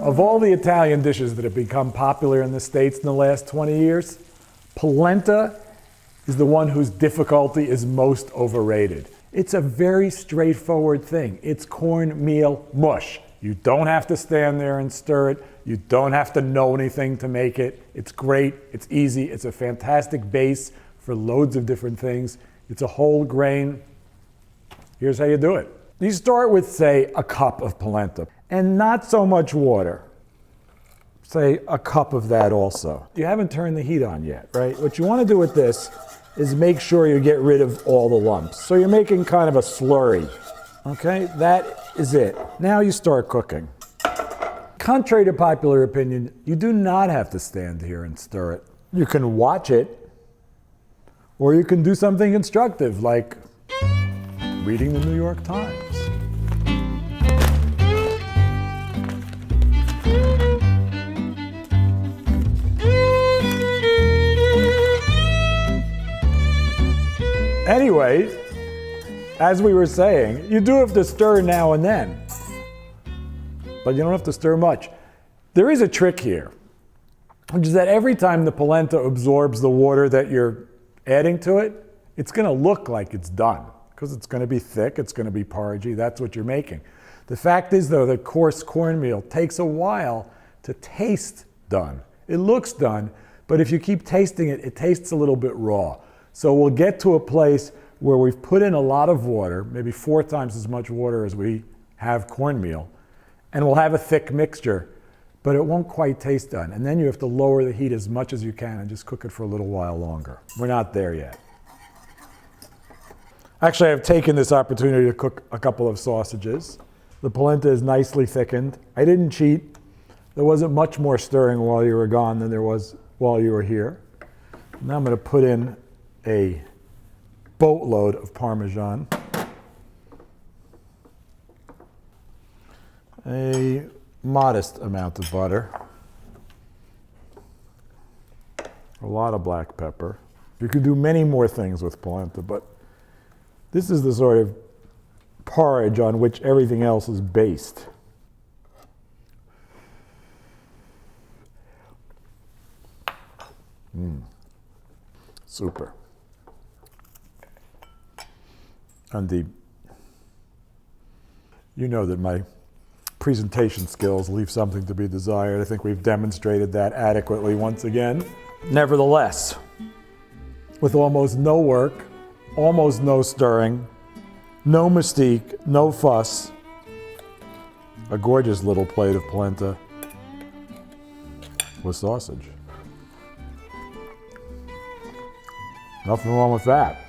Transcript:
Of all the Italian dishes that have become popular in the States in the last 20 years, polenta is the one whose difficulty is most overrated. It's a very straightforward thing. It's cornmeal mush. You don't have to stand there and stir it. You don't have to know anything to make it. It's great, it's easy, it's a fantastic base for loads of different things. It's a whole grain. Here's how you do it. You start with, say, a cup of polenta, and not so much water. Say a cup of that also. You haven't turned the heat on yet, right? What you want to do with this is make sure you get rid of all the lumps. So you're making kind of a slurry, okay? That is it. Now you start cooking. Contrary to popular opinion, you do not have to stand here and stir it. You can watch it, or you can do something instructive, like reading the New York Times. Anyways, as we were saying, you do have to stir now and then, but you don't have to stir much. There is a trick here, which is that every time the polenta absorbs the water that you're adding to it, it's going to look like it's done, because it's going to be thick, it's going to be porridgey, that's what you're making. The fact is, though, that coarse cornmeal takes a while to taste done. It looks done, but if you keep tasting it, it tastes a little bit raw. So we'll get to a place where we've put in a lot of water, maybe 4 times as much water as we have cornmeal, and we'll have a thick mixture, but it won't quite taste done. And then you have to lower the heat as much as you can and just cook it for a little while longer. We're not there yet. Actually, I've taken this opportunity to cook a couple of sausages. The polenta is nicely thickened. I didn't cheat. There wasn't much more stirring while you were gone than there was while you were here. Now I'm going to put in a boatload of Parmesan, a modest amount of butter, a lot of black pepper. You could do many more things with polenta, but this is the sort of porridge on which everything else is based. Super. And you know that my presentation skills leave something to be desired. I think we've demonstrated that adequately once again. Nevertheless, with almost no work, almost no stirring, no mystique, no fuss, a gorgeous little plate of polenta with sausage. Nothing wrong with that.